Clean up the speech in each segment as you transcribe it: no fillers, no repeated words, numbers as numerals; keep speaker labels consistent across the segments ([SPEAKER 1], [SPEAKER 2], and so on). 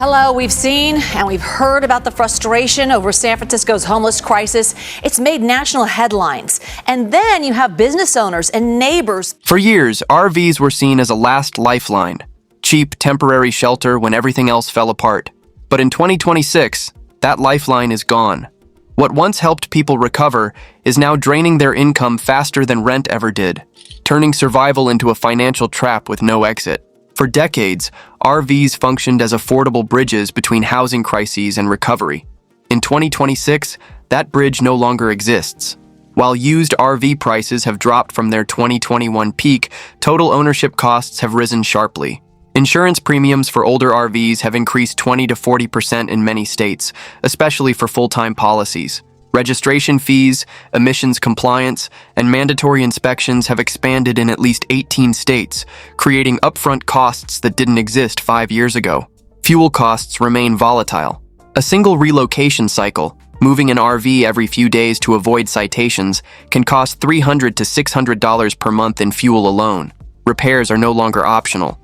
[SPEAKER 1] Hello, we've seen and we've heard about the frustration over San Francisco's homeless crisis. It's made national headlines. And then you have business owners and neighbors.
[SPEAKER 2] For years, RVs were seen as a last lifeline, cheap, temporary shelter when everything else fell apart. But in 2026, that lifeline is gone. What once helped people recover is now draining their income faster than rent ever did, turning survival into a financial trap with no exit. For decades, RVs functioned as affordable bridges between housing crises and recovery. In 2026, that bridge no longer exists. While used RV prices have dropped from their 2021 peak, total ownership costs have risen sharply. Insurance premiums for older RVs have increased 20 to 40% in many states, especially for full-time policies. Registration fees, emissions compliance, and mandatory inspections have expanded in at least 18 states, creating upfront costs that didn't exist 5 years ago. Fuel costs remain volatile. A single relocation cycle, moving an RV every few days to avoid citations, can cost $300 to $600 per month in fuel alone. Repairs are no longer optional.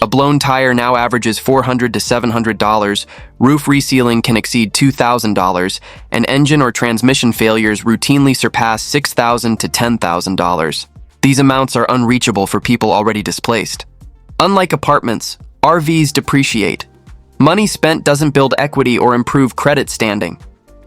[SPEAKER 2] A blown tire now averages $400 to $700, roof resealing can exceed $2,000, and engine or transmission failures routinely surpass $6,000 to $10,000. These amounts are unreachable for people already displaced. Unlike apartments, RVs depreciate. Money spent doesn't build equity or improve credit standing.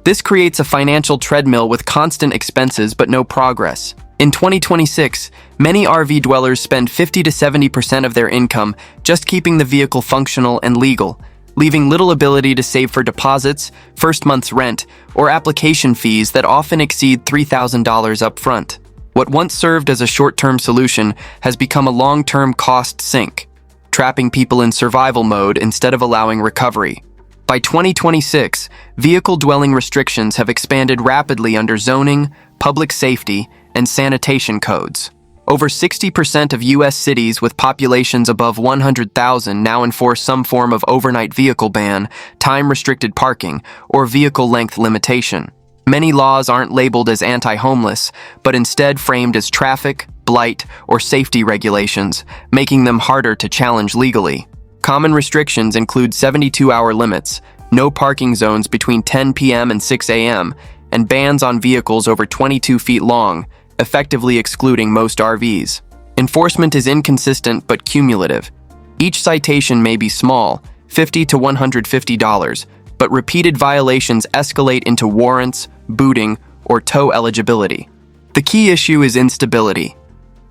[SPEAKER 2] This creates a financial treadmill with constant expenses but no progress. In 2026, many RV dwellers spend 50 to 70% of their income just keeping the vehicle functional and legal, leaving little ability to save for deposits, first month's rent, or application fees that often exceed $3,000 up front. What once served as a short-term solution has become a long-term cost sink, trapping people in survival mode instead of allowing recovery. By 2026, vehicle dwelling restrictions have expanded rapidly under zoning, public safety, and sanitation codes. Over 60% of U.S. cities with populations above 100,000 now enforce some form of overnight vehicle ban, time-restricted parking, or vehicle length limitation. Many laws aren't labeled as anti-homeless, but instead framed as traffic, blight, or safety regulations, making them harder to challenge legally. Common restrictions include 72-hour limits, no parking zones between 10 p.m. and 6 a.m., and bans on vehicles over 22 feet long, effectively excluding most RVs. Enforcement is inconsistent but cumulative. Each citation may be small, $50 to $150, but repeated violations escalate into warrants, booting, or tow eligibility. The key issue is instability.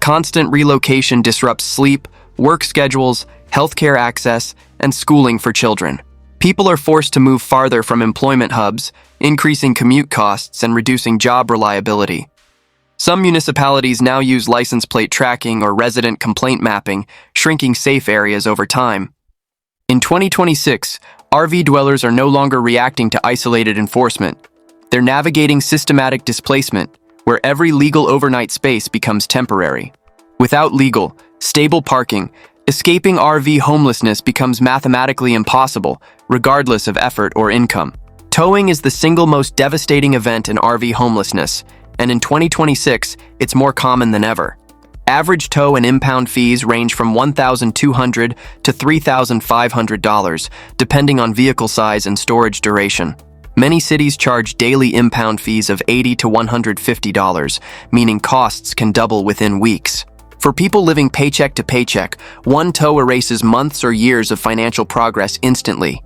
[SPEAKER 2] Constant relocation disrupts sleep, work schedules, healthcare access, and schooling for children. People are forced to move farther from employment hubs, increasing commute costs and reducing job reliability. Some municipalities now use license plate tracking or resident complaint mapping, shrinking safe areas over time. In 2026, RV dwellers are no longer reacting to isolated enforcement. They're navigating systematic displacement, where every legal overnight space becomes temporary. Without legal, stable parking, escaping RV homelessness becomes mathematically impossible, regardless of effort or income. Towing is the single most devastating event in RV homelessness, and in 2026, it's more common than ever. Average tow and impound fees range from $1,200 to $3,500, depending on vehicle size and storage duration. Many cities charge daily impound fees of $80 to $150, meaning costs can double within weeks. For people living paycheck to paycheck, one tow erases months or years of financial progress instantly.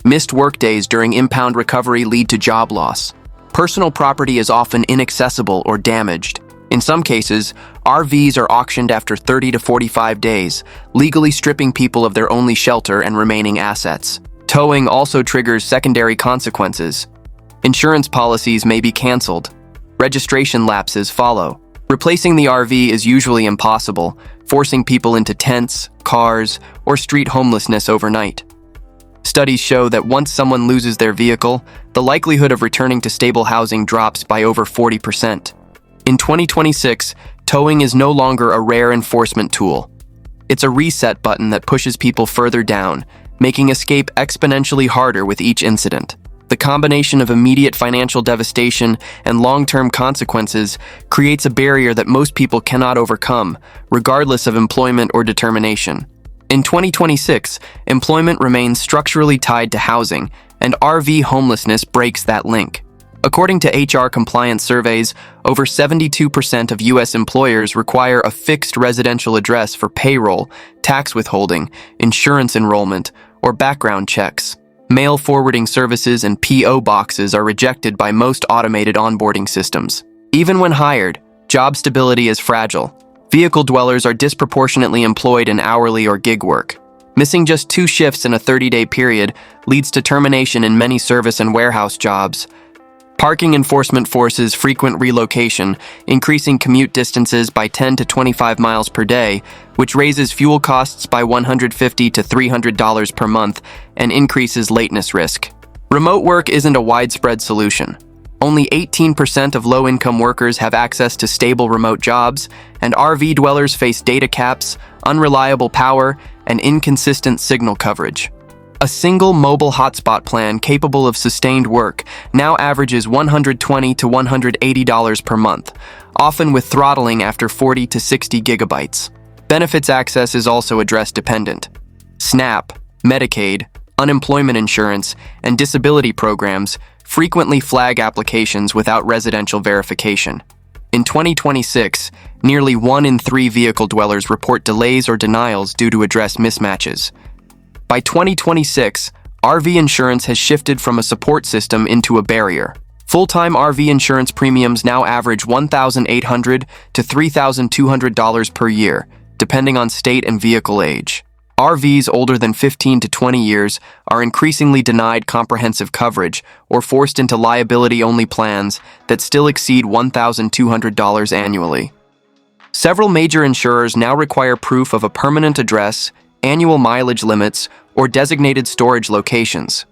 [SPEAKER 2] Missed workdays during impound recovery lead to job loss. Personal property is often inaccessible or damaged. In some cases, RVs are auctioned after 30 to 45 days, legally stripping people of their only shelter and remaining assets. Towing also triggers secondary consequences. Insurance policies may be canceled. Registration lapses follow. Replacing the RV is usually impossible, forcing people into tents, cars, or street homelessness overnight. Studies show that once someone loses their vehicle, the likelihood of returning to stable housing drops by over 40%. In 2026, towing is no longer a rare enforcement tool. It's a reset button that pushes people further down, making escape exponentially harder with each incident. The combination of immediate financial devastation and long-term consequences creates a barrier that most people cannot overcome, regardless of employment or determination. In 2026, employment remains structurally tied to housing, and RV homelessness breaks that link. According to HR compliance surveys, over 72% of U.S. employers require a fixed residential address for payroll, tax withholding, insurance enrollment, or background checks. Mail forwarding services and P.O. boxes are rejected by most automated onboarding systems. Even when hired, job stability is fragile. Vehicle dwellers are disproportionately employed in hourly or gig work. Missing just 2 shifts in a 30-day period leads to termination in many service and warehouse jobs. Parking enforcement forces frequent relocation, increasing commute distances by 10 to 25 miles per day, which raises fuel costs by $150 to $300 per month and increases lateness risk. Remote work isn't a widespread solution. Only 18% of low-income workers have access to stable remote jobs, and RV dwellers face data caps, unreliable power, and inconsistent signal coverage. A single mobile hotspot plan capable of sustained work now averages $120 to $180 per month, often with throttling after 40 to 60 gigabytes. Benefits access is also address-dependent. SNAP, Medicaid, unemployment insurance, and disability programs frequently flag applications without residential verification. In 2026, nearly 1 in 3 vehicle dwellers report delays or denials due to address mismatches. By 2026, RV insurance has shifted from a support system into a barrier. Full-time RV insurance premiums now average $1,800 to $3,200 per year, depending on state and vehicle age. RVs older than 15 to 20 years are increasingly denied comprehensive coverage or forced into liability-only plans that still exceed $1,200 annually. Several major insurers now require proof of a permanent address, annual mileage limits, or designated storage locations.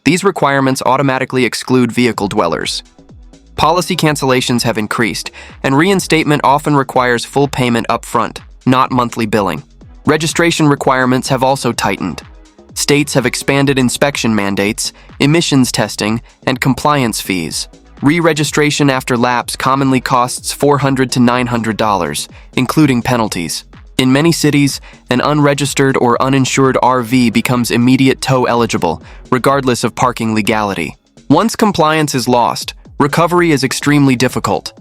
[SPEAKER 2] These requirements automatically exclude vehicle dwellers. Policy cancellations have increased, and reinstatement often requires full payment upfront, not monthly billing. Registration requirements have also tightened. States have expanded inspection mandates, emissions testing, and compliance fees. Re-registration after lapse commonly costs $400 to $900, including penalties. In many cities, an unregistered or uninsured RV becomes immediate tow eligible, regardless of parking legality. Once compliance is lost, recovery is extremely difficult.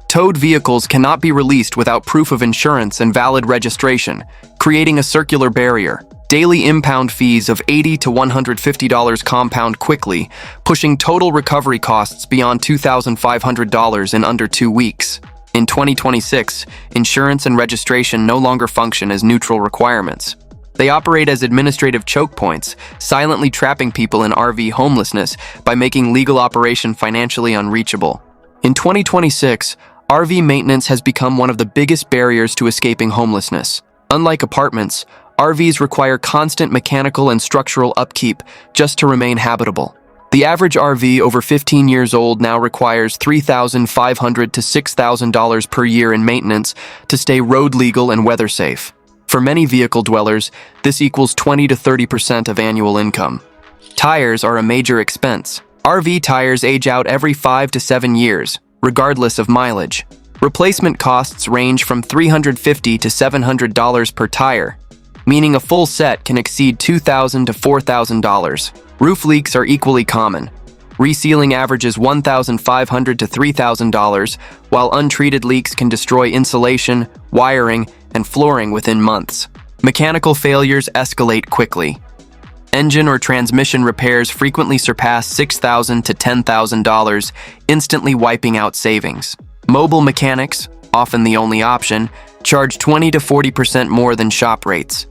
[SPEAKER 2] Towed vehicles cannot be released without proof of insurance and valid registration, creating a circular barrier. Daily impound fees of $80 to $150 compound quickly, pushing total recovery costs beyond $2,500 in under 2 weeks. In 2026, insurance and registration no longer function as neutral requirements. They operate as administrative choke points, silently trapping people in RV homelessness by making legal operation financially unreachable. In 2026, RV maintenance has become one of the biggest barriers to escaping homelessness. Unlike apartments, RVs require constant mechanical and structural upkeep just to remain habitable. The average RV over 15 years old now requires $3,500 to $6,000 per year in maintenance to stay road legal and weather safe. For many vehicle dwellers, this equals 20 to 30% of annual income. Tires are a major expense. RV tires age out every 5 to 7 years, regardless of mileage. Replacement costs range from $350 to $700 per tire, meaning a full set can exceed $2,000 to $4,000. Roof leaks are equally common. Resealing averages $1,500 to $3,000, while untreated leaks can destroy insulation, wiring, and flooring within months. Mechanical failures escalate quickly. Engine or transmission repairs frequently surpass $6,000 to $10,000, instantly wiping out savings. Mobile mechanics, often the only option, charge 20 to 40% more than shop rates.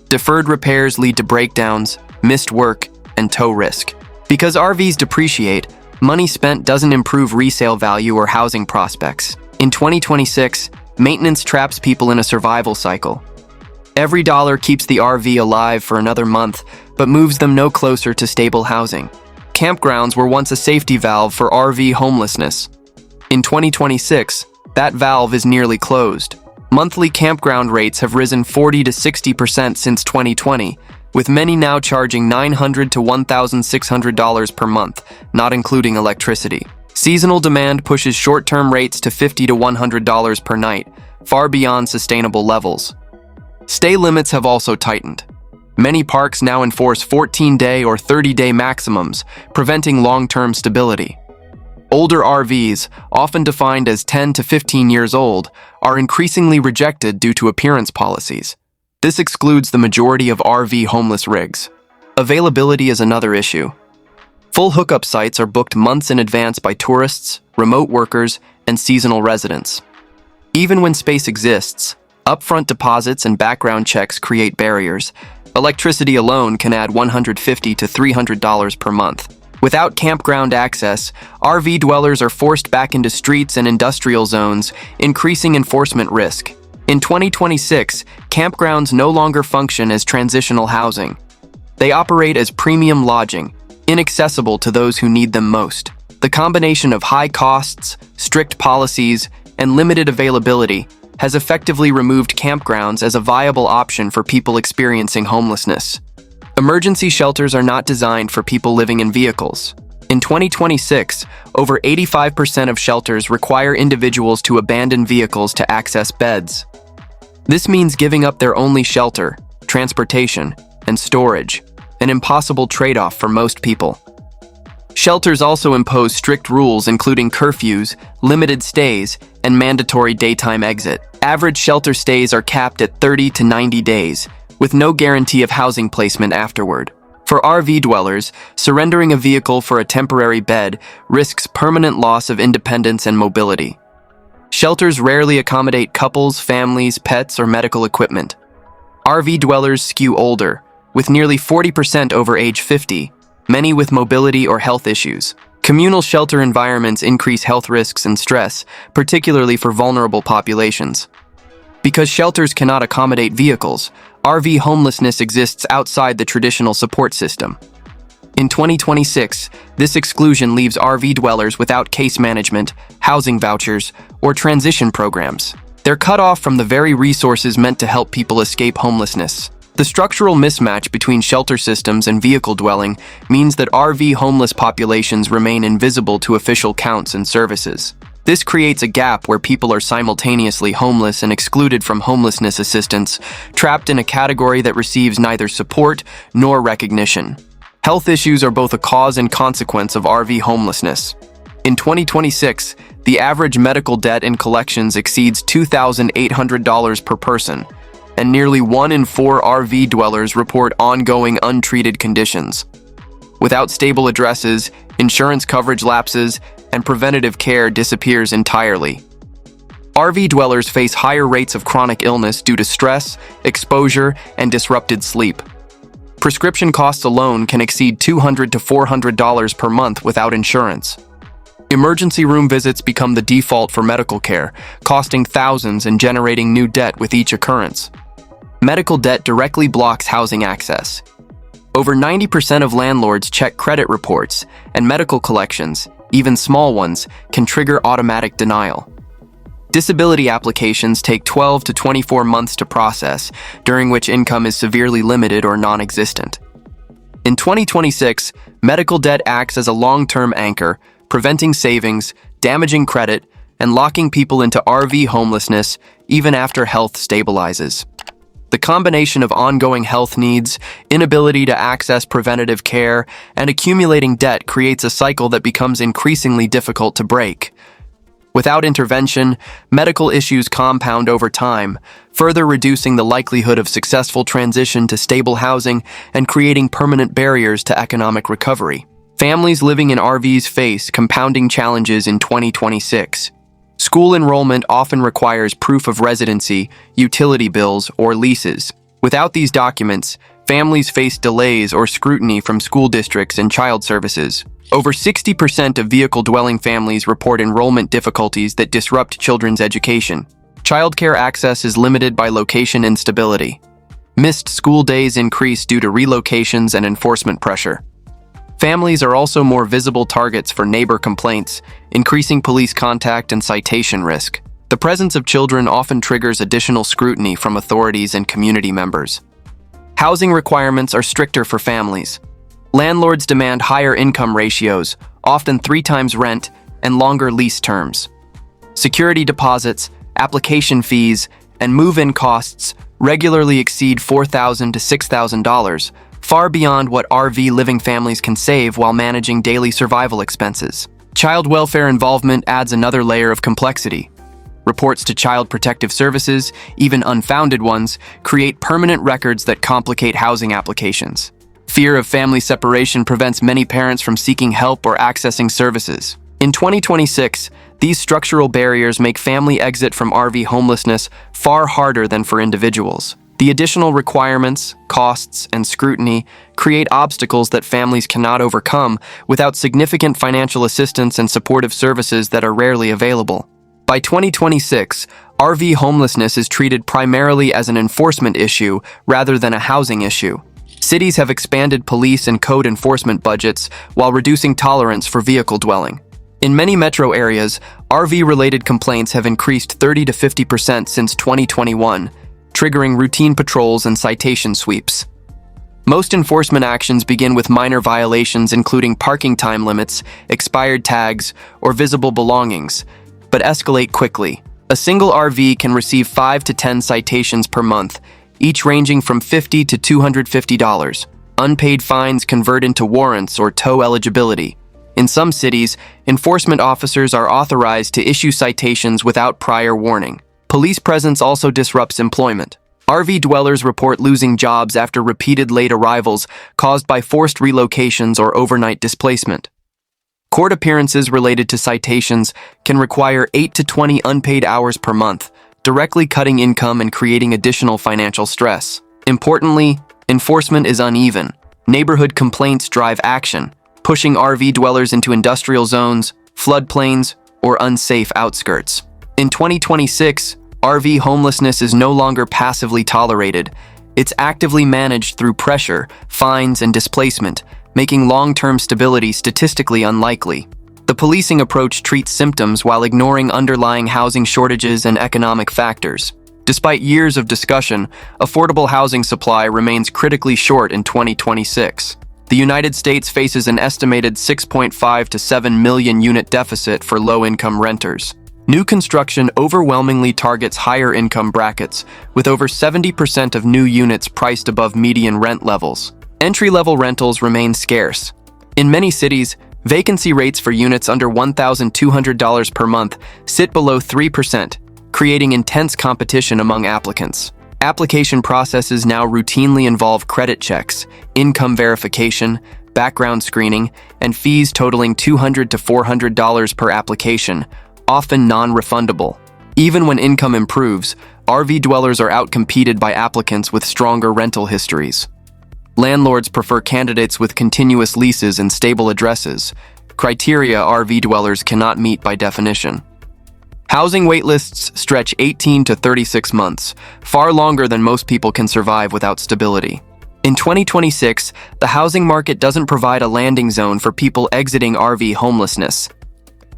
[SPEAKER 2] Deferred repairs lead to breakdowns, missed work, and tow risk. Because RVs depreciate, money spent doesn't improve resale value or housing prospects. In 2026, maintenance traps people in a survival cycle. Every dollar keeps the RV alive for another month, but moves them no closer to stable housing. Campgrounds were once a safety valve for RV homelessness. In 2026, that valve is nearly closed. Monthly campground rates have risen 40 to 60% since 2020, with many now charging $900 to $1,600 per month, not including electricity. Seasonal demand pushes short-term rates to $50 to $100 per night, far beyond sustainable levels. Stay limits have also tightened. Many parks now enforce 14-day or 30-day maximums, preventing long-term stability. Older RVs, often defined as 10 to 15 years old, are increasingly rejected due to appearance policies. This excludes the majority of RV homeless rigs. Availability is another issue. Full hookup sites are booked months in advance by tourists, remote workers, and seasonal residents. Even when space exists, upfront deposits and background checks create barriers. Electricity alone can add $150 to $300 per month. Without campground access, RV dwellers are forced back into streets and industrial zones, increasing enforcement risk. In 2026, campgrounds no longer function as transitional housing. They operate as premium lodging, inaccessible to those who need them most. The combination of high costs, strict policies, and limited availability has effectively removed campgrounds as a viable option for people experiencing homelessness. Emergency shelters are not designed for people living in vehicles. In 2026, over 85% of shelters require individuals to abandon vehicles to access beds. This means giving up their only shelter, transportation, and storage, an impossible trade-off for most people. Shelters also impose strict rules including curfews, limited stays, and mandatory daytime exit. Average shelter stays are capped at 30 to 90 days, with no guarantee of housing placement afterward. For RV dwellers, surrendering a vehicle for a temporary bed risks permanent loss of independence and mobility. Shelters rarely accommodate couples, families, pets, or medical equipment. RV dwellers skew older, with nearly 40% over age 50, many with mobility or health issues. Communal shelter environments increase health risks and stress, particularly for vulnerable populations. Because shelters cannot accommodate vehicles, RV homelessness exists outside the traditional support system. In 2026, this exclusion leaves RV dwellers without case management, housing vouchers, or transition programs. They're cut off from the very resources meant to help people escape homelessness. The structural mismatch between shelter systems and vehicle dwelling means that RV homeless populations remain invisible to official counts and services. This creates a gap where people are simultaneously homeless and excluded from homelessness assistance, trapped in a category that receives neither support nor recognition. Health issues are both a cause and consequence of RV homelessness. In 2026, the average medical debt in collections exceeds $2,800 per person, and nearly 1 in 4 RV dwellers report ongoing untreated conditions. Without stable addresses, insurance coverage lapses, and preventative care disappears entirely. RV dwellers face higher rates of chronic illness due to stress, exposure, and disrupted sleep. Prescription costs alone can exceed $200 to $400 per month without insurance. Emergency room visits become the default for medical care, costing thousands and generating new debt with each occurrence. Medical debt directly blocks housing access. Over 90% of landlords check credit reports, and medical collections, even small ones, can trigger automatic denial. Disability applications take 12 to 24 months to process, during which income is severely limited or non-existent. In 2026, medical debt acts as a long-term anchor, preventing savings, damaging credit, and locking people into RV homelessness even after health stabilizes. The combination of ongoing health needs, inability to access preventative care, and accumulating debt creates a cycle that becomes increasingly difficult to break. Without intervention, medical issues compound over time, further reducing the likelihood of successful transition to stable housing and creating permanent barriers to economic recovery. Families living in RVs face compounding challenges in 2026. School enrollment often requires proof of residency, utility bills, or leases. Without these documents, families face delays or scrutiny from school districts and child services. Over 60% of vehicle-dwelling families report enrollment difficulties that disrupt children's education. Childcare access is limited by location instability. Missed school days increase due to relocations and enforcement pressure. Families are also more visible targets for neighbor complaints, increasing police contact and citation risk. The presence of children often triggers additional scrutiny from authorities and community members. Housing requirements are stricter for families. Landlords demand higher income ratios, often 3 times rent, and longer lease terms. Security deposits, application fees, and move-in costs regularly exceed $4,000 to $6,000, far beyond what RV living families can save while managing daily survival expenses. Child welfare involvement adds another layer of complexity. Reports to Child Protective Services, even unfounded ones, create permanent records that complicate housing applications. Fear of family separation prevents many parents from seeking help or accessing services. In 2026, these structural barriers make family exit from RV homelessness far harder than for individuals. The additional requirements, costs, and scrutiny create obstacles that families cannot overcome without significant financial assistance and supportive services that are rarely available. By 2026, RV homelessness is treated primarily as an enforcement issue rather than a housing issue. Cities have expanded police and code enforcement budgets while reducing tolerance for vehicle dwelling. In many metro areas, RV-related complaints have increased 30 to 50% since 2021, triggering routine patrols and citation sweeps. Most enforcement actions begin with minor violations including parking time limits, expired tags, or visible belongings, but escalate quickly. A single RV can receive 5 to 10 citations per month, each ranging from $50 to $250. Unpaid fines convert into warrants or tow eligibility. In some cities, enforcement officers are authorized to issue citations without prior warning. Police presence also disrupts employment. RV dwellers report losing jobs after repeated late arrivals caused by forced relocations or overnight displacement. Court appearances related to citations can require 8 to 20 unpaid hours per month, directly cutting income and creating additional financial stress. Importantly, enforcement is uneven. Neighborhood complaints drive action, pushing RV dwellers into industrial zones, floodplains, or unsafe outskirts. In 2026, RV homelessness is no longer passively tolerated. It's actively managed through pressure, fines, and displacement, making long-term stability statistically unlikely. The policing approach treats symptoms while ignoring underlying housing shortages and economic factors. Despite years of discussion, affordable housing supply remains critically short in 2026. The United States faces an estimated 6.5 to 7 million unit deficit for low-income renters. New construction overwhelmingly targets higher income brackets, with over 70% of new units priced above median rent levels. Entry-level rentals remain scarce. In many cities, vacancy rates for units under $1,200 per month sit below 3%, creating intense competition among applicants. Application processes now routinely involve credit checks, income verification, background screening, and fees totaling $200 to $400 per application, often non-refundable. Even when income improves, RV dwellers are outcompeted by applicants with stronger rental histories. Landlords prefer candidates with continuous leases and stable addresses, criteria RV dwellers cannot meet by definition. Housing waitlists stretch 18 to 36 months, far longer than most people can survive without stability. In 2026, the housing market doesn't provide a landing zone for people exiting RV homelessness.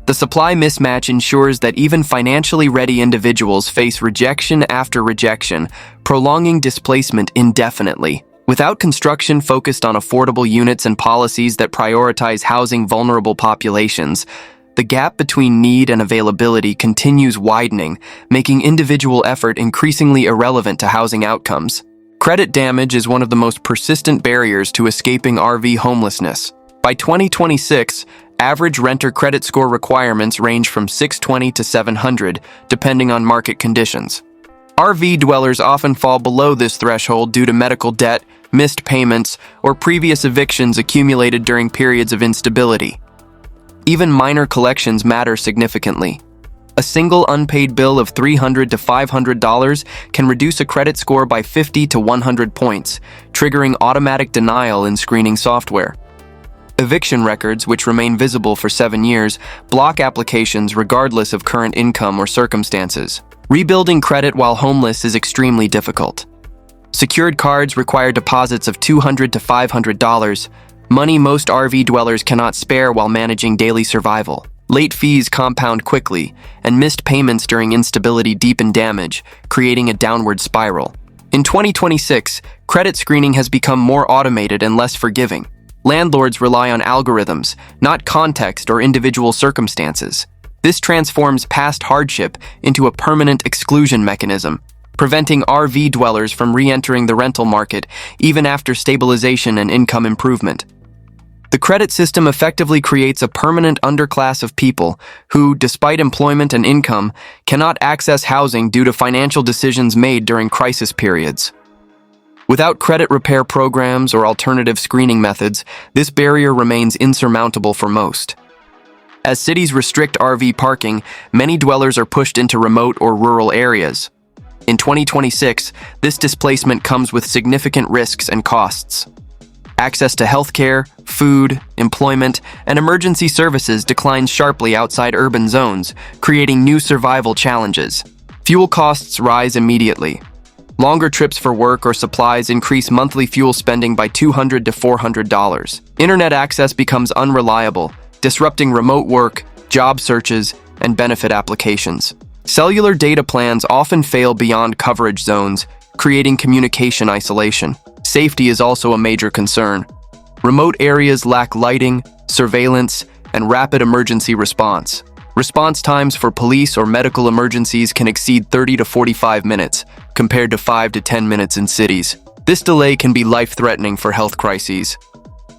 [SPEAKER 2] The supply mismatch ensures that even financially ready individuals face rejection after rejection, prolonging displacement indefinitely. Without construction focused on affordable units and policies that prioritize housing vulnerable populations, the gap between need and availability continues widening, making individual effort increasingly irrelevant to housing outcomes. Credit damage is one of the most persistent barriers to escaping RV homelessness. By 2026, average renter credit score requirements range from 620 to 700, depending on market conditions. RV dwellers often fall below this threshold due to medical debt, missed payments, or previous evictions accumulated during periods of instability. Even minor collections matter significantly. A single unpaid bill of $300 to $500 can reduce a credit score by 50 to 100 points, triggering automatic denial in screening software. Eviction records, which remain visible for 7 years, block applications regardless of current income or circumstances. Rebuilding credit while homeless is extremely difficult. Secured cards require deposits of $200 to $500, money most RV dwellers cannot spare while managing daily survival. Late fees compound quickly, and missed payments during instability deepen damage, creating a downward spiral. In 2026, credit screening has become more automated and less forgiving. Landlords rely on algorithms, not context or individual circumstances. This transforms past hardship into a permanent exclusion mechanism, preventing RV dwellers from re-entering the rental market even after stabilization and income improvement. The credit system effectively creates a permanent underclass of people who, despite employment and income, cannot access housing due to financial decisions made during crisis periods. Without credit repair programs or alternative screening methods, this barrier remains insurmountable for most. As cities restrict RV parking, many dwellers are pushed into remote or rural areas. In 2026, this displacement comes with significant risks and costs. Access to healthcare, food, employment, and emergency services declines sharply outside urban zones, creating new survival challenges. Fuel costs rise immediately. Longer trips for work or supplies increase monthly fuel spending by $200 to $400. Internet access becomes unreliable, disrupting remote work, job searches, and benefit applications. Cellular data plans often fail beyond coverage zones, creating communication isolation. Safety is also a major concern. Remote areas lack lighting, surveillance, and rapid emergency response. Response times for police or medical emergencies can exceed 30 to 45 minutes, compared to 5 to 10 minutes in cities. This delay can be life-threatening for health crises.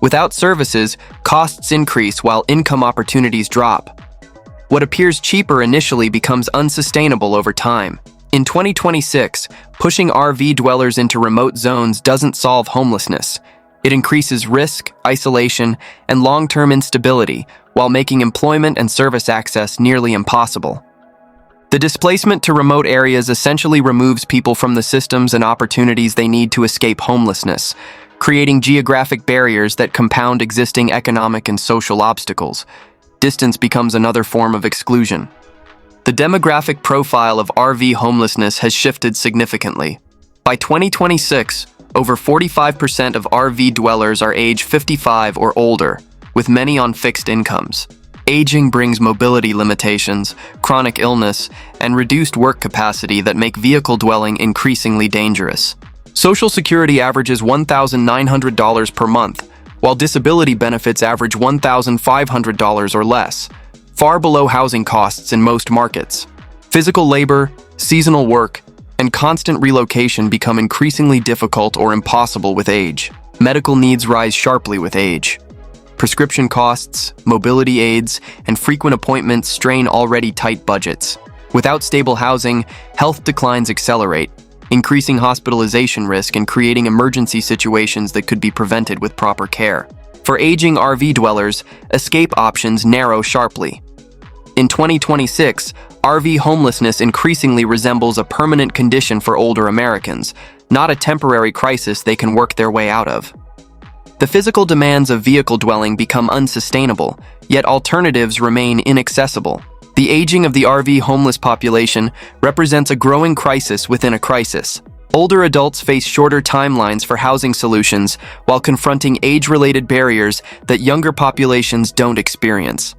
[SPEAKER 2] Without services, costs increase while income opportunities drop. What appears cheaper initially becomes unsustainable over time. In 2026, pushing RV dwellers into remote zones doesn't solve homelessness. It increases risk, isolation, and long-term instability, while making employment and service access nearly impossible. The displacement to remote areas essentially removes people from the systems and opportunities they need to escape homelessness, creating geographic barriers that compound existing economic and social obstacles. Distance becomes another form of exclusion. The demographic profile of RV homelessness has shifted significantly. By 2026, over 45% of RV dwellers are age 55 or older, with many on fixed incomes. Aging brings mobility limitations, chronic illness, and reduced work capacity that make vehicle dwelling increasingly dangerous. Social Security averages $1,900 per month, while disability benefits average $1,500 or less, far below housing costs in most markets. Physical labor, seasonal work, and constant relocation become increasingly difficult or impossible with age. Medical needs rise sharply with age. Prescription costs, mobility aids, and frequent appointments strain already tight budgets. Without stable housing, health declines accelerate, increasing hospitalization risk and creating emergency situations that could be prevented with proper care. For aging RV dwellers, escape options narrow sharply. In 2026, RV homelessness increasingly resembles a permanent condition for older Americans, not a temporary crisis they can work their way out of. The physical demands of vehicle dwelling become unsustainable, yet alternatives remain inaccessible. The aging of the RV homeless population represents a growing crisis within a crisis. Older adults face shorter timelines for housing solutions while confronting age-related barriers that younger populations don't experience.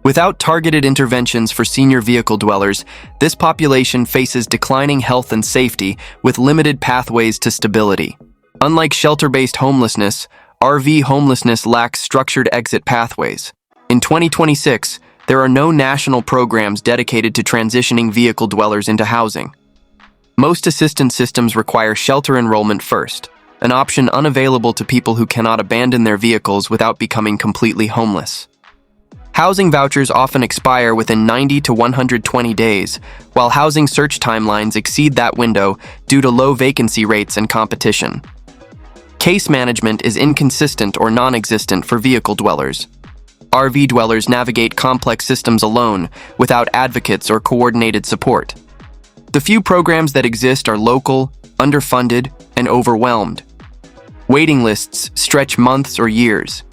[SPEAKER 2] Without targeted interventions for senior vehicle dwellers, this population faces declining health and safety with limited pathways to stability. Unlike shelter-based homelessness, RV homelessness lacks structured exit pathways. In 2026, there are no national programs dedicated to transitioning vehicle dwellers into housing. Most assistance systems require shelter enrollment first, an option unavailable to people who cannot abandon their vehicles without becoming completely homeless. Housing vouchers often expire within 90 to 120 days, while housing search timelines exceed that window due to low vacancy rates and competition. Case management is inconsistent or non-existent for vehicle dwellers. RV dwellers navigate complex systems alone, without advocates or coordinated support. The few programs that exist are local, underfunded, and overwhelmed. Waiting lists stretch months or years.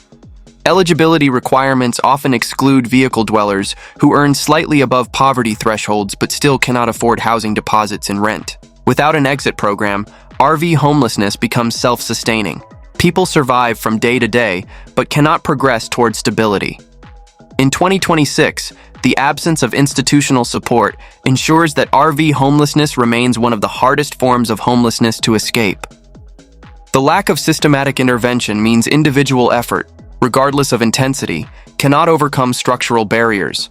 [SPEAKER 2] Eligibility requirements often exclude vehicle dwellers who earn slightly above poverty thresholds but still cannot afford housing deposits and rent. Without an exit program, RV homelessness becomes self-sustaining. People survive from day to day but cannot progress towards stability. In 2026, the absence of institutional support ensures that RV homelessness remains one of the hardest forms of homelessness to escape. The lack of systematic intervention means individual effort, regardless of intensity, cannot overcome structural barriers.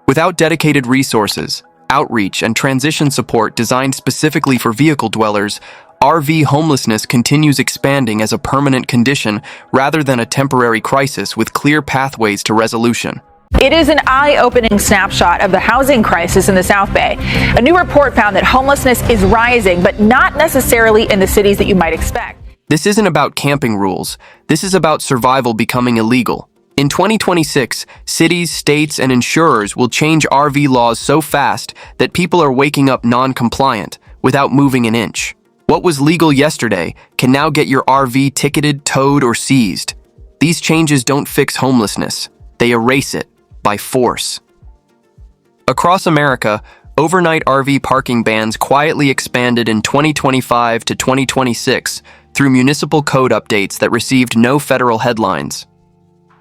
[SPEAKER 2] Without dedicated resources, outreach, and transition support designed specifically for vehicle dwellers, RV homelessness continues expanding as a permanent condition rather than a temporary crisis with clear pathways to resolution.
[SPEAKER 3] It is an eye-opening snapshot of the housing crisis in the South Bay. A new report found that homelessness is rising, but not necessarily in the cities that you might expect.
[SPEAKER 2] This isn't about camping rules. This is about survival becoming illegal. In 2026, cities, states, and insurers will change RV laws so fast that people are waking up non-compliant without moving an inch. What was legal yesterday can now get your RV ticketed, towed, or seized. These changes don't fix homelessness. They erase it by force. Across America, overnight RV parking bans quietly expanded in 2025 to 2026 through municipal code updates that received no federal headlines.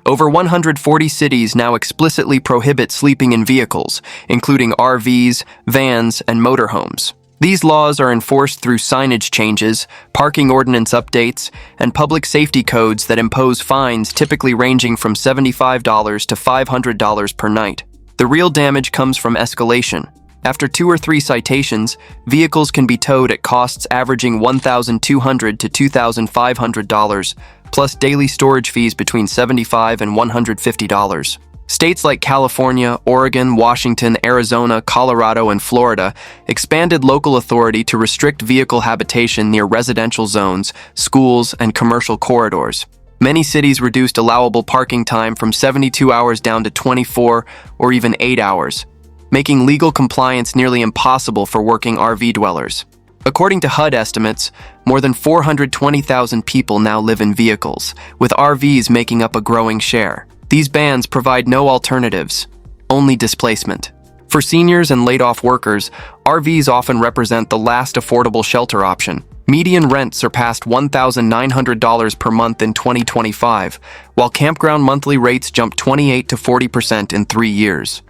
[SPEAKER 2] Over 140 cities now explicitly prohibit sleeping in vehicles, including RVs, vans, and motorhomes. These laws are enforced through signage changes, parking ordinance updates, and public safety codes that impose fines typically ranging from $75 to $500 per night. The real damage comes from escalation. After 2 or 3 citations, vehicles can be towed at costs averaging $1,200 to $2,500, plus daily storage fees between $75 and $150. States like California, Oregon, Washington, Arizona, Colorado, and Florida expanded local authority to restrict vehicle habitation near residential zones, schools, and commercial corridors. Many cities reduced allowable parking time from 72 hours down to 24 or even 8 hours, making legal compliance nearly impossible for working RV dwellers. According to HUD estimates, more than 420,000 people now live in vehicles, with RVs making up a growing share. These bans provide no alternatives, only displacement. For seniors and laid-off workers, RVs often represent the last affordable shelter option. Median rent surpassed $1,900 per month in 2025, while campground monthly rates jumped 28 to 40% in 3 years.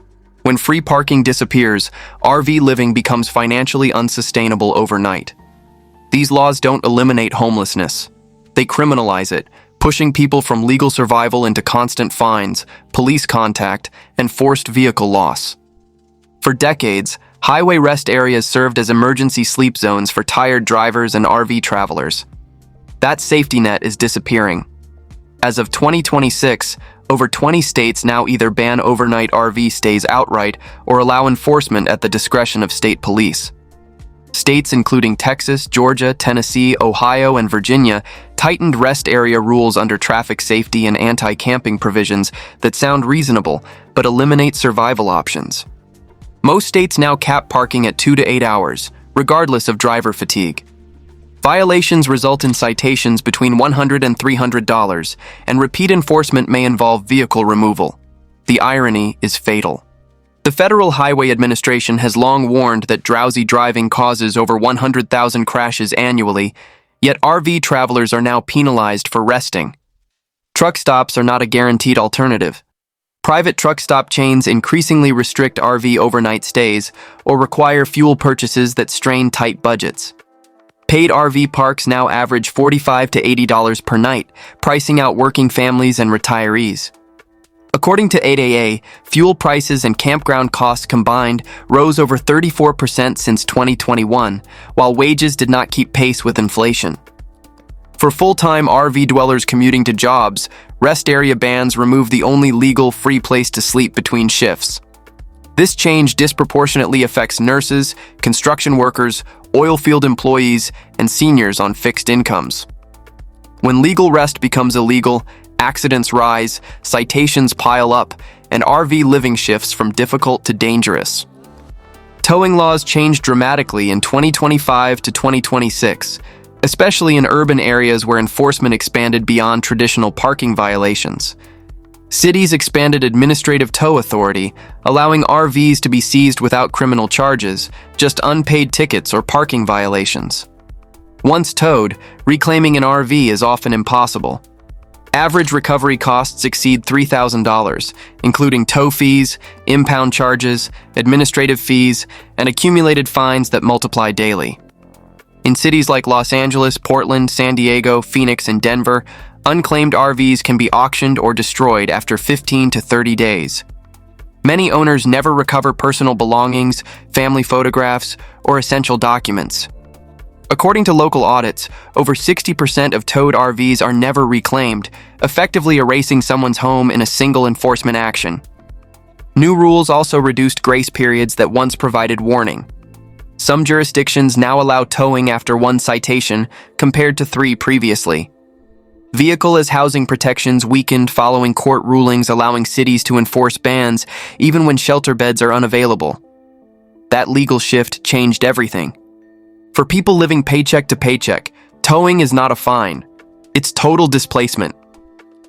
[SPEAKER 2] When free parking disappears, RV living becomes financially unsustainable overnight. These laws don't eliminate homelessness. They criminalize it, pushing people from legal survival into constant fines, police contact, and forced vehicle loss. For decades, highway rest areas served as emergency sleep zones for tired drivers and RV travelers. That safety net is disappearing. As of 2026, over 20 states now either ban overnight RV stays outright or allow enforcement at the discretion of state police. States including Texas, Georgia, Tennessee, Ohio, and Virginia tightened rest area rules under traffic safety and anti-camping provisions that sound reasonable but eliminate survival options. Most states now cap parking at 2 to 8 hours, regardless of driver fatigue. Violations result in citations between $100 and $300, and repeat enforcement may involve vehicle removal. The irony is fatal. The Federal Highway Administration has long warned that drowsy driving causes over 100,000 crashes annually, yet RV travelers are now penalized for resting. Truck stops are not a guaranteed alternative. Private truck stop chains increasingly restrict RV overnight stays or require fuel purchases that strain tight budgets. Paid RV parks now average $45 to $80 per night, pricing out working families and retirees. According to 8AA, fuel prices and campground costs combined rose over 34% since 2021, while wages did not keep pace with inflation. For full-time RV dwellers commuting to jobs, rest area bans remove the only legal free place to sleep between shifts. This change disproportionately affects nurses, construction workers, oil field employees, and seniors on fixed incomes. When legal rest becomes illegal, accidents rise, citations pile up, and RV living shifts from difficult to dangerous. Towing laws changed dramatically in 2025 to 2026, especially in urban areas where enforcement expanded beyond traditional parking violations. Cities expanded administrative tow authority, allowing RVs to be seized without criminal charges, just unpaid tickets or parking violations. Once towed, reclaiming an RV is often impossible. Average recovery costs exceed $3,000, including tow fees, impound charges, administrative fees, and accumulated fines that multiply daily. In cities like Los Angeles, Portland, San Diego, Phoenix, and Denver, unclaimed RVs can be auctioned or destroyed after 15 to 30 days. Many owners never recover personal belongings, family photographs, or essential documents. According to local audits, over 60% of towed RVs are never reclaimed, effectively erasing someone's home in a single enforcement action. New rules also reduced grace periods that once provided warning. Some jurisdictions now allow towing after one citation, compared to 3 previously. Vehicle as housing protections weakened following court rulings allowing cities to enforce bans even when shelter beds are unavailable. That legal shift changed everything. For people living paycheck to paycheck, towing is not a fine. It's total displacement.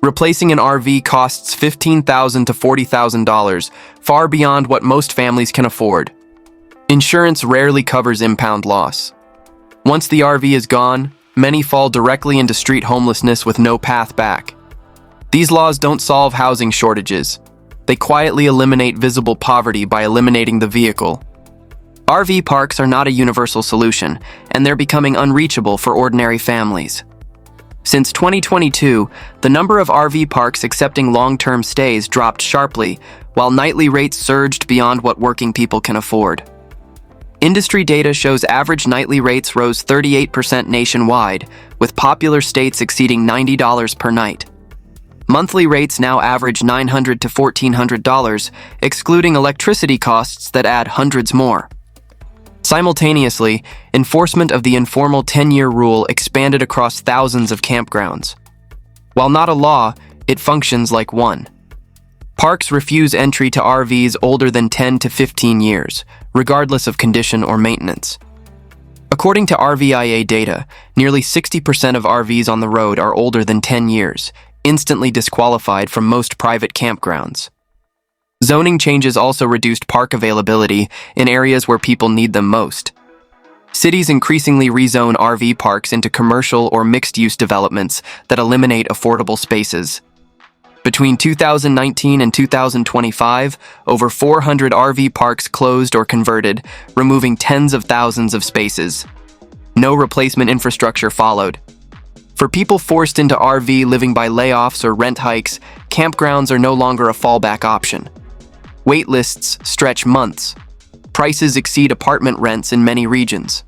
[SPEAKER 2] Replacing an RV costs $15,000 to $40,000, far beyond what most families can afford. Insurance rarely covers impound loss. Once the RV is gone, many fall directly into street homelessness with no path back. These laws don't solve housing shortages. They quietly eliminate visible poverty by eliminating the vehicle. RV parks are not a universal solution, and they're becoming unreachable for ordinary families. Since 2022, the number of RV parks accepting long-term stays dropped sharply, while nightly rates surged beyond what working people can afford. Industry data shows average nightly rates rose 38% nationwide, with popular states exceeding $90 per night. Monthly rates now average $900 to $1,400, excluding electricity costs that add hundreds more. Simultaneously, enforcement of the informal 10-year rule expanded across thousands of campgrounds. While not a law, it functions like one. Parks refuse entry to RVs older than 10 to 15 years, regardless of condition or maintenance. According to RVIA data, nearly 60% of RVs on the road are older than 10 years, instantly disqualified from most private campgrounds. Zoning changes also reduced park availability in areas where people need them most. Cities increasingly rezone RV parks into commercial or mixed-use developments that eliminate affordable spaces. Between 2019 and 2025, over 400 RV parks closed or converted, removing tens of thousands of spaces. No replacement infrastructure followed. For people forced into RV living by layoffs or rent hikes, campgrounds are no longer a fallback option. Wait lists stretch months. Prices exceed apartment rents in many regions.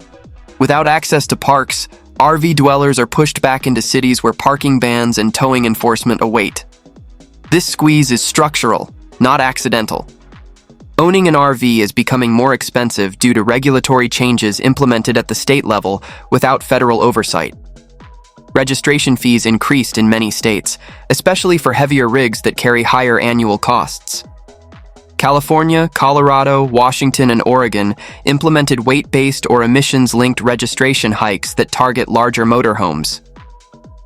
[SPEAKER 2] Without access to parks, RV dwellers are pushed back into cities where parking bans and towing enforcement await. This squeeze is structural, not accidental. Owning an RV is becoming more expensive due to regulatory changes implemented at the state level without federal oversight. Registration fees increased in many states, especially for heavier rigs that carry higher annual costs. California, Colorado, Washington, and Oregon implemented weight-based or emissions-linked registration hikes that target larger motorhomes.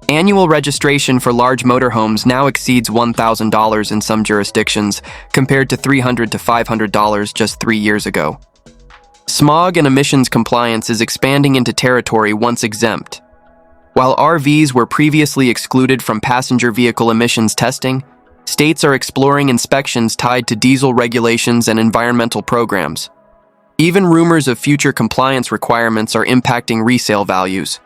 [SPEAKER 2] Annual registration for large motorhomes now exceeds $1,000 in some jurisdictions, compared to $300 to $500 just 3 years ago. Smog and emissions compliance is expanding into territory once exempt. While RVs were previously excluded from passenger vehicle emissions testing, states are exploring inspections tied to diesel regulations and environmental programs. Even rumors of future compliance requirements are impacting resale values.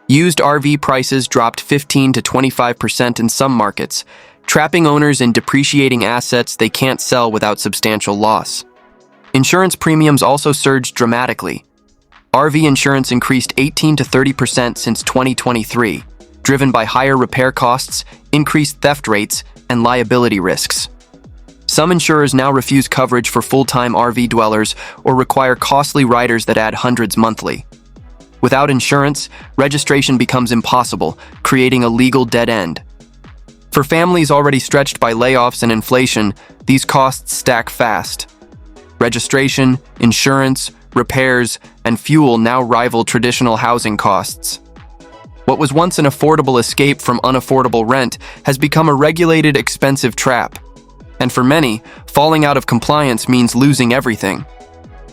[SPEAKER 2] Used RV prices dropped 15 to 25% in some markets, trapping owners in depreciating assets they can't sell without substantial loss. Insurance premiums also surged dramatically. RV insurance increased 18 to 30% since 2023, driven by higher repair costs, increased theft rates, and liability risks. Some insurers now refuse coverage for full-time RV dwellers or require costly riders that add hundreds monthly. Without insurance, registration becomes impossible, creating a legal dead end. For families already stretched by layoffs and inflation, these costs stack fast. Registration, insurance, repairs, and fuel now rival traditional housing costs. What was once an affordable escape from unaffordable rent has become a regulated, expensive trap. And for many, falling out of compliance means losing everything.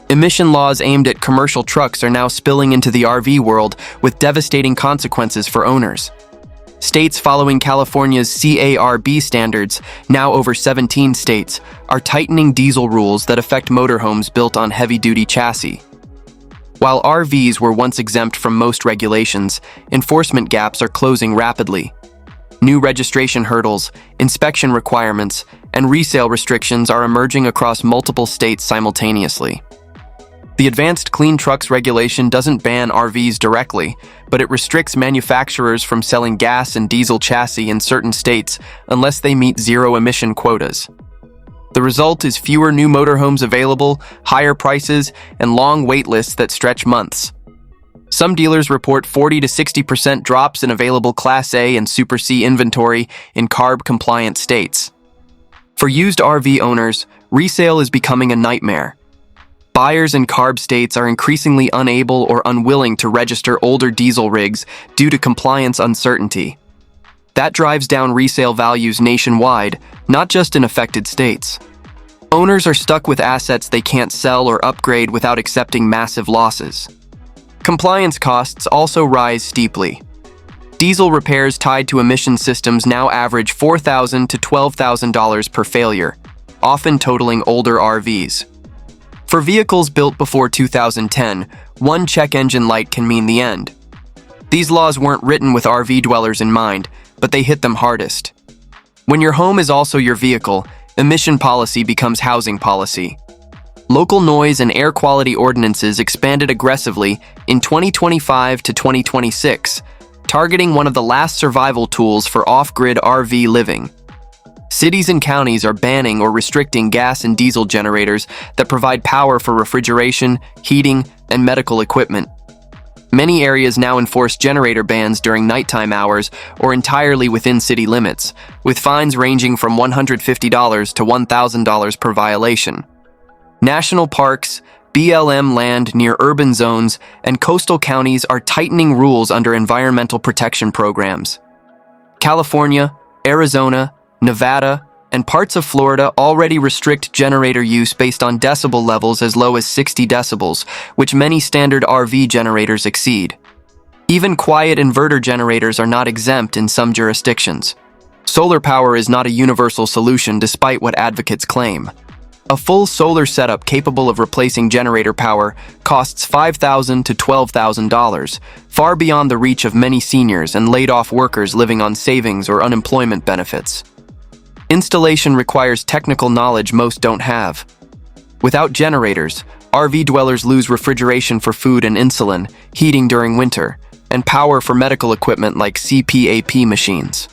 [SPEAKER 2] Emission laws aimed at commercial trucks are now spilling into the RV world with devastating consequences for owners. States following California's CARB standards, now over 17 states, are tightening diesel rules that affect motorhomes built on heavy-duty chassis. While RVs were once exempt from most regulations, enforcement gaps are closing rapidly. New registration hurdles, inspection requirements, and resale restrictions are emerging across multiple states simultaneously. The Advanced Clean Trucks regulation doesn't ban RVs directly, but it restricts manufacturers from selling gas and diesel chassis in certain states unless they meet zero-emission quotas. The result is fewer new motorhomes available, higher prices, and long wait lists that stretch months. Some dealers report 40 to 60% drops in available Class A and Super C inventory in CARB-compliant states. For used RV owners, resale is becoming a nightmare. Buyers in CARB states are increasingly unable or unwilling to register older diesel rigs due to compliance uncertainty. That drives down resale values nationwide, not just in affected states. Owners are stuck with assets they can't sell or upgrade without accepting massive losses. Compliance costs also rise steeply. Diesel repairs tied to emission systems now average $4,000 to $12,000 per failure, often totaling older RVs. For vehicles built before 2010, one check engine light can mean the end. These laws weren't written with RV dwellers in mind, but they hit them hardest. When your home is also your vehicle, emission policy becomes housing policy. Local noise and air quality ordinances expanded aggressively in 2025 to 2026, targeting one of the last survival tools for off-grid RV living. Cities and counties are banning or restricting gas and diesel generators that provide power for refrigeration, heating, and medical equipment. Many areas now enforce generator bans during nighttime hours or entirely within city limits, with fines ranging from $150 to $1,000 per violation. National parks, BLM land near urban zones, and coastal counties are tightening rules under environmental protection programs. California, Arizona, Nevada, and parts of Florida already restrict generator use based on decibel levels as low as 60 decibels, which many standard RV generators exceed. Even quiet inverter generators are not exempt in some jurisdictions. Solar power is not a universal solution despite what advocates claim. A full solar setup capable of replacing generator power costs $5,000 to $12,000, far beyond the reach of many seniors and laid-off workers living on savings or unemployment benefits. Installation requires technical knowledge most don't have. Without generators, RV dwellers lose refrigeration for food and insulin, heating during winter, and power for medical equipment like CPAP machines.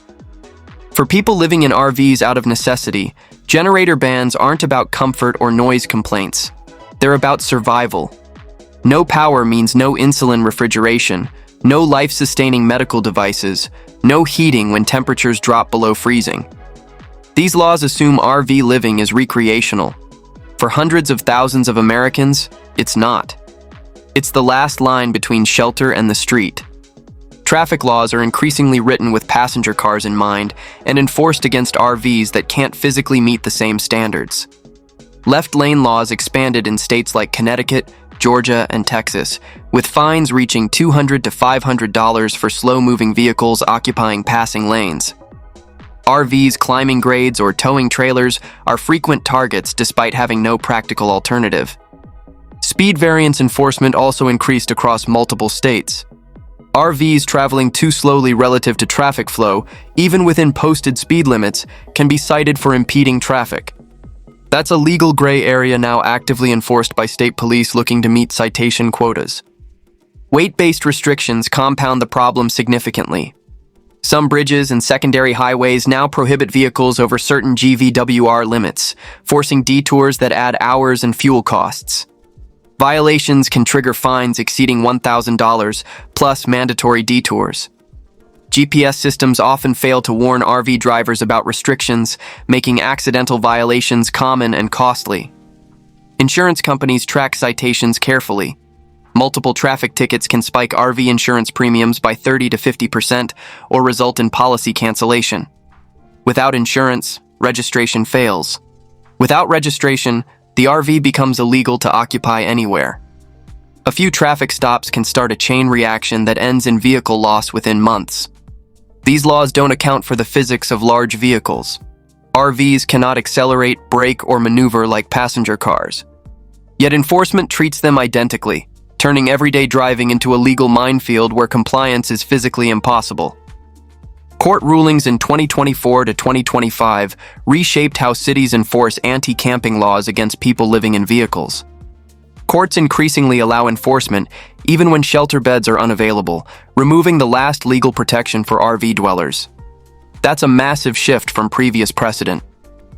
[SPEAKER 2] For people living in RVs out of necessity, generator bans aren't about comfort or noise complaints. They're about survival. No power means no insulin refrigeration, no life-sustaining medical devices, no heating when temperatures drop below freezing. These laws assume RV living is recreational. For hundreds of thousands of Americans, it's not. It's the last line between shelter and the street. Traffic laws are increasingly written with passenger cars in mind and enforced against RVs that can't physically meet the same standards. Left lane laws expanded in states like Connecticut, Georgia, and Texas, with fines reaching $200 to $500 for slow-moving vehicles occupying passing lanes. RVs climbing grades or towing trailers are frequent targets despite having no practical alternative. Speed variance enforcement also increased across multiple states. RVs traveling too slowly relative to traffic flow, even within posted speed limits, can be cited for impeding traffic. That's a legal gray area now actively enforced by state police looking to meet citation quotas. Weight-based restrictions compound the problem significantly. Some bridges and secondary highways now prohibit vehicles over certain GVWR limits, forcing detours that add hours and fuel costs. Violations can trigger fines exceeding $1,000, plus mandatory detours. GPS systems often fail to warn RV drivers about restrictions, making accidental violations common and costly. Insurance companies track citations carefully. Multiple traffic tickets can spike RV insurance premiums by 30 to 50% or result in policy cancellation. Without insurance, registration fails. Without registration, the RV becomes illegal to occupy anywhere. A few traffic stops can start a chain reaction that ends in vehicle loss within months. These laws don't account for the physics of large vehicles. RVs cannot accelerate, brake, or maneuver like passenger cars. Yet enforcement treats them identically, turning everyday driving into a legal minefield where compliance is physically impossible. Court rulings in 2024 to 2025 reshaped how cities enforce anti-camping laws against people living in vehicles. Courts increasingly allow enforcement even when shelter beds are unavailable, removing the last legal protection for RV dwellers. That's a massive shift from previous precedent.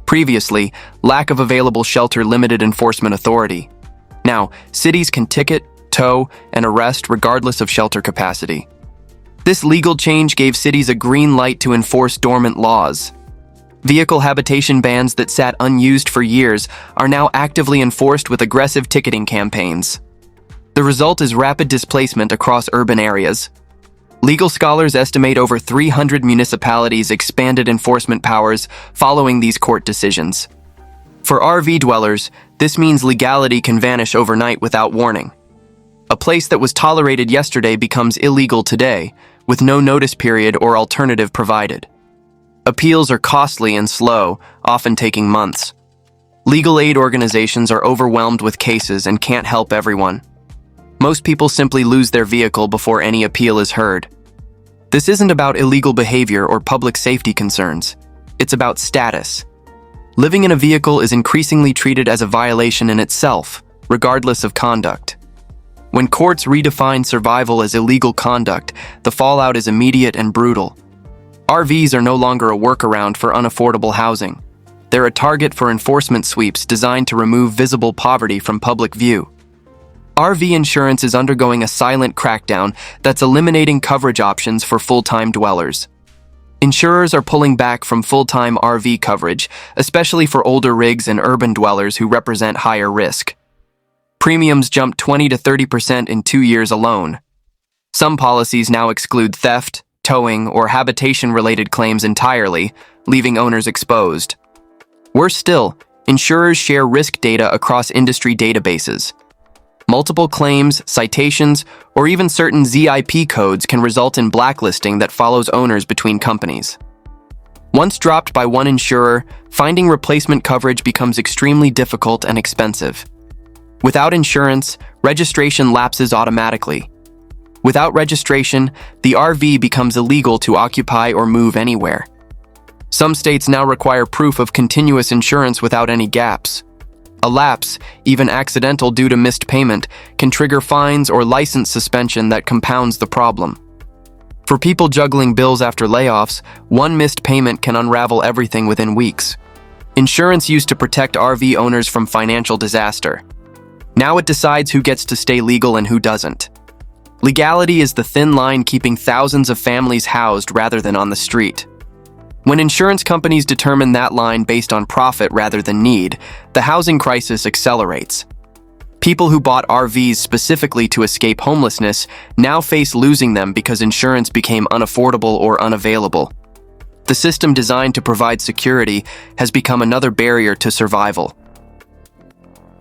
[SPEAKER 2] Previously, lack of available shelter limited enforcement authority. Now, cities can ticket, tow, and arrest regardless of shelter capacity. This legal change gave cities a green light to enforce dormant laws. Vehicle habitation bans that sat unused for years are now actively enforced with aggressive ticketing campaigns. The result is rapid displacement across urban areas. Legal scholars estimate over 300 municipalities expanded enforcement powers following these court decisions. For RV dwellers, this means legality can vanish overnight without warning. A place that was tolerated yesterday becomes illegal today, with no notice period or alternative provided. Appeals are costly and slow, often taking months. Legal aid organizations are overwhelmed with cases and can't help everyone. Most people simply lose their vehicle before any appeal is heard. This isn't about illegal behavior or public safety concerns. It's about status. Living in a vehicle is increasingly treated as a violation in itself, regardless of conduct. When courts redefine survival as illegal conduct, the fallout is immediate and brutal. RVs are no longer a workaround for unaffordable housing. They're a target for enforcement sweeps designed to remove visible poverty from public view. RV insurance is undergoing a silent crackdown that's eliminating coverage options for full-time dwellers. Insurers are pulling back from full-time RV coverage, especially for older rigs and urban dwellers who represent higher risk. Premiums jumped 20 to 30% in 2 years alone. Some policies now exclude theft, towing, or habitation-related claims entirely, leaving owners exposed. Worse still, insurers share risk data across industry databases. Multiple claims, citations, or even certain ZIP codes can result in blacklisting that follows owners between companies. Once dropped by one insurer, finding replacement coverage becomes extremely difficult and expensive. Without insurance, registration lapses automatically. Without registration, the RV becomes illegal to occupy or move anywhere. Some states now require proof of continuous insurance without any gaps. A lapse, even accidental due to missed payment, can trigger fines or license suspension that compounds the problem. For people juggling bills after layoffs, one missed payment can unravel everything within weeks. Insurance used to protect RV owners from financial disaster. Now it decides who gets to stay legal and who doesn't. Legality is the thin line keeping thousands of families housed rather than on the street. When insurance companies determine that line based on profit rather than need, the housing crisis accelerates. People who bought RVs specifically to escape homelessness now face losing them because insurance became unaffordable or unavailable. The system designed to provide security has become another barrier to survival.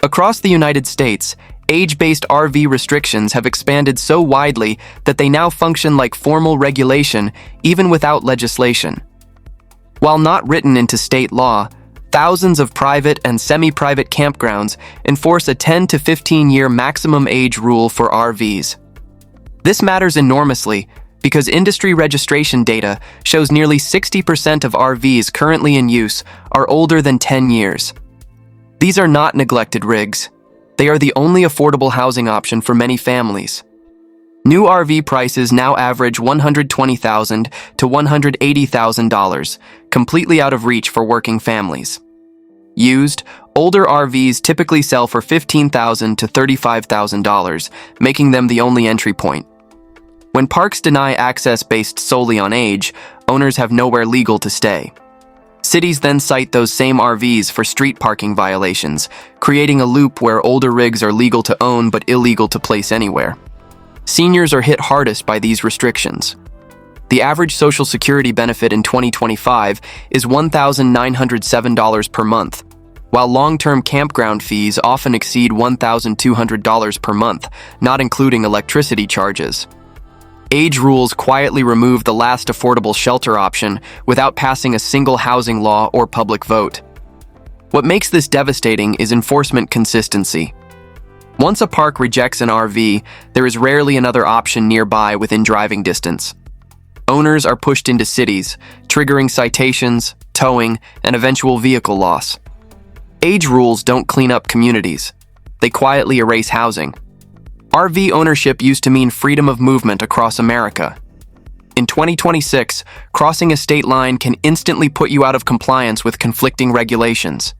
[SPEAKER 2] Across the United States, age-based RV restrictions have expanded so widely that they now function like formal regulation even without legislation. While not written into state law, thousands of private and semi-private campgrounds enforce a 10 to 15-year maximum age rule for RVs. This matters enormously because industry registration data shows nearly 60% of RVs currently in use are older than 10 years. These are not neglected rigs. They are the only affordable housing option for many families. New RV prices now average $120,000 to $180,000, completely out of reach for working families. Used, older RVs typically sell for $15,000 to $35,000, making them the only entry point. When parks deny access based solely on age, owners have nowhere legal to stay. Cities then cite those same RVs for street parking violations, creating a loop where older rigs are legal to own but illegal to place anywhere. Seniors are hit hardest by these restrictions. The average Social Security benefit in 2025 is $1,907 per month, while long-term campground fees often exceed $1,200 per month, not including electricity charges. Age rules quietly remove the last affordable shelter option without passing a single housing law or public vote. What makes this devastating is enforcement consistency. Once a park rejects an RV, there is rarely another option nearby within driving distance. Owners are pushed into cities, triggering citations, towing, and eventual vehicle loss. Age rules don't clean up communities. They quietly erase housing. RV ownership used to mean freedom of movement across America. In 2026, crossing a state line can instantly put you out of compliance with conflicting regulations.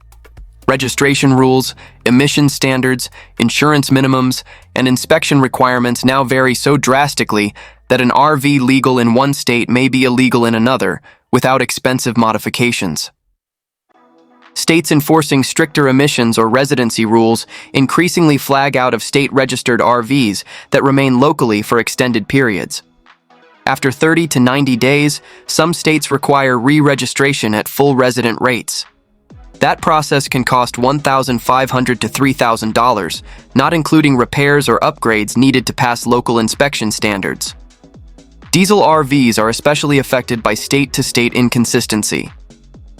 [SPEAKER 2] Registration rules, emission standards, insurance minimums, and inspection requirements now vary so drastically that an RV legal in one state may be illegal in another, without expensive modifications. States enforcing stricter emissions or residency rules increasingly flag out of state-registered RVs that remain locally for extended periods. After 30 to 90 days, some states require re-registration at full resident rates. That process can cost $1,500 to $3,000, not including repairs or upgrades needed to pass local inspection standards. Diesel RVs are especially affected by state-to-state inconsistency.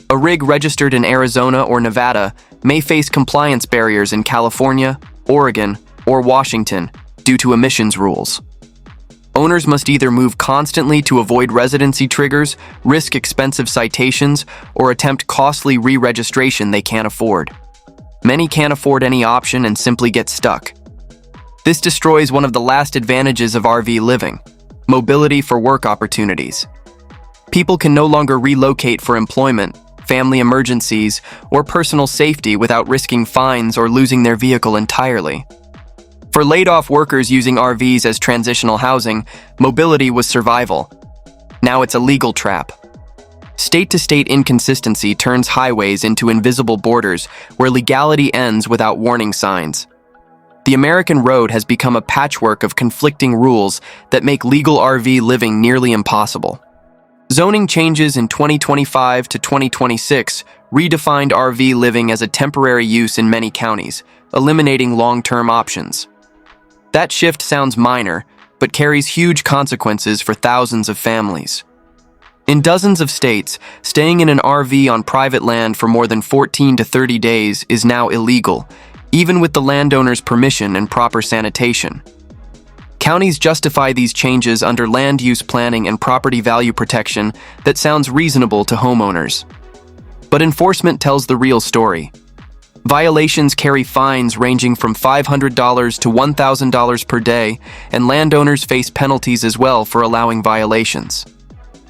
[SPEAKER 2] A rig registered in Arizona or Nevada may face compliance barriers in California, Oregon, or Washington due to emissions rules. Owners must either move constantly to avoid residency triggers, risk expensive citations, or attempt costly re-registration they can't afford. Many can't afford any option and simply get stuck. This destroys one of the last advantages of RV living: mobility for work opportunities. People can no longer relocate for employment, family emergencies, or personal safety without risking fines or losing their vehicle entirely. For laid-off workers using RVs as transitional housing, mobility was survival. Now it's a legal trap. State-to-state inconsistency turns highways into invisible borders where legality ends without warning signs. The American road has become a patchwork of conflicting rules that make legal RV living nearly impossible. Zoning changes in 2025 to 2026 redefined RV living as a temporary use in many counties, eliminating long-term options. That shift sounds minor, but carries huge consequences for thousands of families. In dozens of states, staying in an RV on private land for more than 14 to 30 days is now illegal, even with the landowner's permission and proper sanitation. Counties justify these changes under land use planning and property value protection that sounds reasonable to homeowners. But enforcement tells the real story. Violations carry fines ranging from $500 to $1,000 per day, and landowners face penalties as well for allowing violations.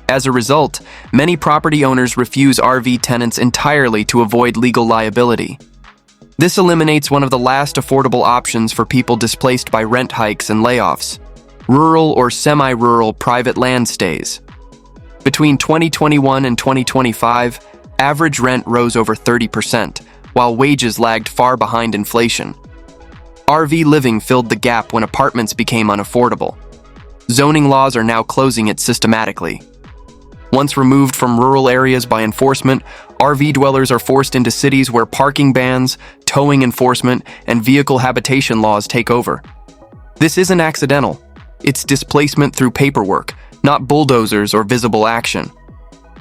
[SPEAKER 2] As a result, many property owners refuse RV tenants entirely to avoid legal liability. This eliminates one of the last affordable options for people displaced by rent hikes and layoffs: rural or semi-rural private land stays. Between 2021 and 2025, average rent rose over 30%, while wages lagged far behind inflation. RV living filled the gap when apartments became unaffordable. Zoning laws are now closing it systematically. Once removed from rural areas by enforcement, RV dwellers are forced into cities where parking bans, towing enforcement, and vehicle habitation laws take over. This isn't accidental. It's displacement through paperwork, not bulldozers or visible action.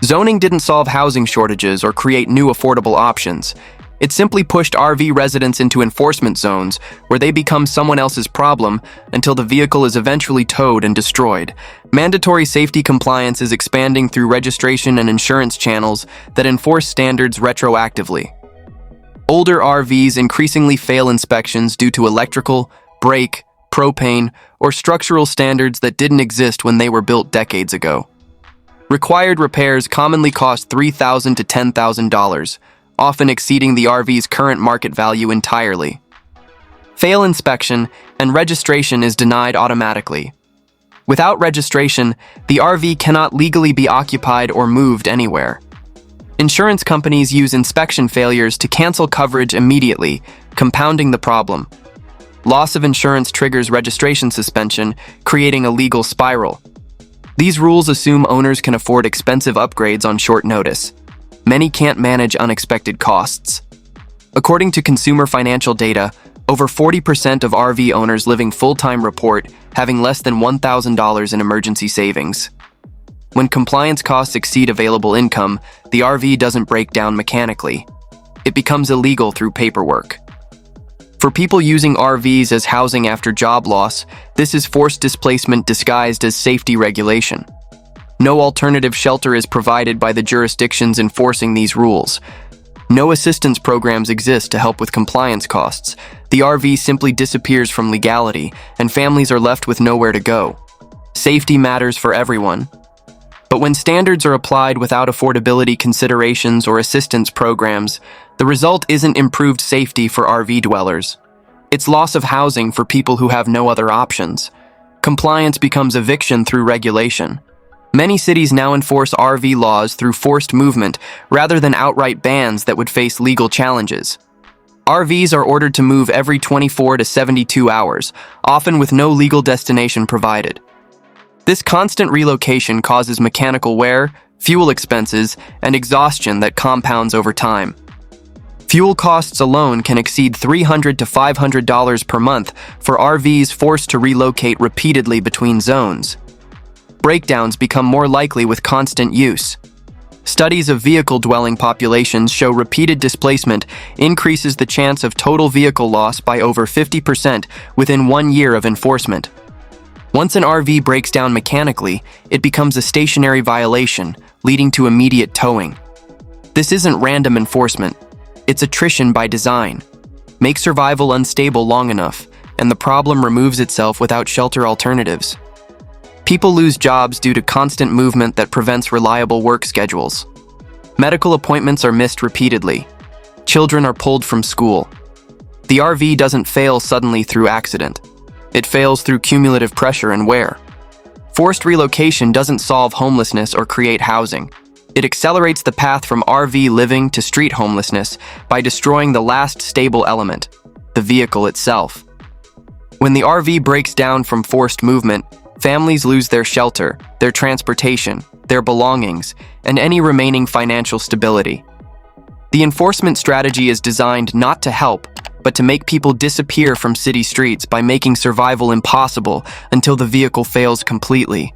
[SPEAKER 2] Zoning didn't solve housing shortages or create new affordable options. It simply pushed RV residents into enforcement zones where they become someone else's problem until the vehicle is eventually towed and destroyed. Mandatory safety compliance is expanding through registration and insurance channels that enforce standards retroactively. Older RVs increasingly fail inspections due to electrical, brake, propane, or structural standards that didn't exist when they were built decades ago. Required repairs commonly cost $3,000 to $10,000, often exceeding the RV's current market value entirely. Fail inspection and registration is denied automatically. Without registration, the RV cannot legally be occupied or moved anywhere. Insurance companies use inspection failures to cancel coverage immediately, compounding the problem. Loss of insurance triggers registration suspension, creating a legal spiral. These rules assume owners can afford expensive upgrades on short notice. Many can't manage unexpected costs. According to consumer financial data, over 40% of RV owners living full-time report having less than $1,000 in emergency savings. When compliance costs exceed available income, the RV doesn't break down mechanically. It becomes illegal through paperwork. For people using RVs as housing after job loss, this is forced displacement disguised as safety regulation. No alternative shelter is provided by the jurisdictions enforcing these rules. No assistance programs exist to help with compliance costs. The RV simply disappears from legality, and families are left with nowhere to go. Safety matters for everyone. But when standards are applied without affordability considerations or assistance programs, the result isn't improved safety for RV dwellers. It's loss of housing for people who have no other options. Compliance becomes eviction through regulation. Many cities now enforce RV laws through forced movement rather than outright bans that would face legal challenges. RVs are ordered to move every 24 to 72 hours, often with no legal destination provided. This constant relocation causes mechanical wear, fuel expenses, and exhaustion that compounds over time. Fuel costs alone can exceed $300 to $500 per month for RVs forced to relocate repeatedly between zones. Breakdowns become more likely with constant use. Studies of vehicle-dwelling populations show repeated displacement increases the chance of total vehicle loss by over 50% within 1 year of enforcement. Once an RV breaks down mechanically, it becomes a stationary violation, leading to immediate towing. This isn't random enforcement. It's attrition by design. Make survival unstable long enough, and the problem removes itself without shelter alternatives. People lose jobs due to constant movement that prevents reliable work schedules. Medical appointments are missed repeatedly. Children are pulled from school. The RV doesn't fail suddenly through accident. It fails through cumulative pressure and wear. Forced relocation doesn't solve homelessness or create housing. It accelerates the path from RV living to street homelessness by destroying the last stable element, the vehicle itself. When the RV breaks down from forced movement, families lose their shelter, their transportation, their belongings, and any remaining financial stability. The enforcement strategy is designed not to help, but to make people disappear from city streets by making survival impossible until the vehicle fails completely.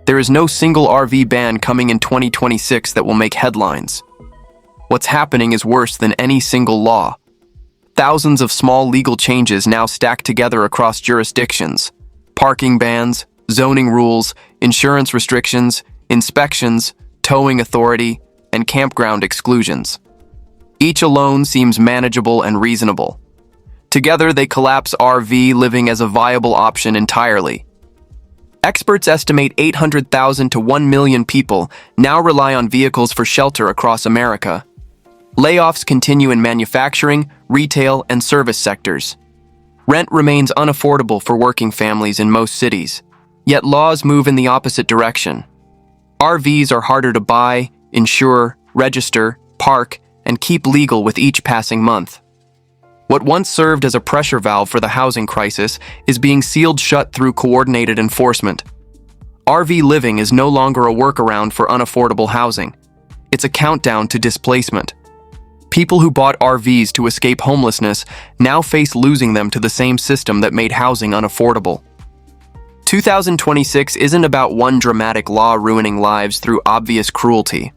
[SPEAKER 2] There is no single RV ban coming in 2026 that will make headlines. What's happening is worse than any single law. Thousands of small legal changes now stack together across jurisdictions. Parking bans, zoning rules, insurance restrictions, inspections, towing authority, and campground exclusions. Each alone seems manageable and reasonable. Together, they collapse RV living as a viable option entirely. Experts estimate 800,000 to 1 million people now rely on vehicles for shelter across America. Layoffs continue in manufacturing, retail, and service sectors. Rent remains unaffordable for working families in most cities, yet laws move in the opposite direction. RVs are harder to buy, insure, register, park, and keep legal with each passing month. What once served as a pressure valve for the housing crisis is being sealed shut through coordinated enforcement. RV living is no longer a workaround for unaffordable housing. It's a countdown to displacement. People who bought RVs to escape homelessness now face losing them to the same system that made housing unaffordable. 2026 isn't about one dramatic law ruining lives through obvious cruelty.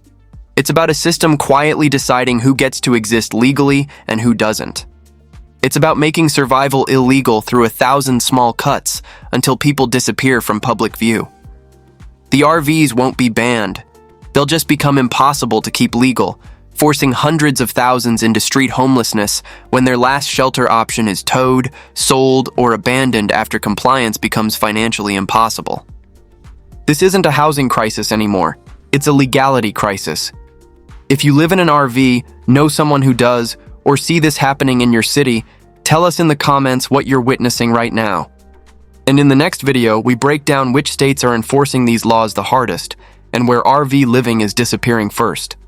[SPEAKER 2] It's about a system quietly deciding who gets to exist legally and who doesn't. It's about making survival illegal through 1,000 small cuts until people disappear from public view. The RVs won't be banned. They'll just become impossible to keep legal, forcing hundreds of thousands into street homelessness when their last shelter option is towed, sold, or abandoned after compliance becomes financially impossible. This isn't a housing crisis anymore. It's a legality crisis. If you live in an RV, know someone who does, or see this happening in your city, tell us in the comments what you're witnessing right now. And in the next video, we break down which states are enforcing these laws the hardest and where RV living is disappearing first.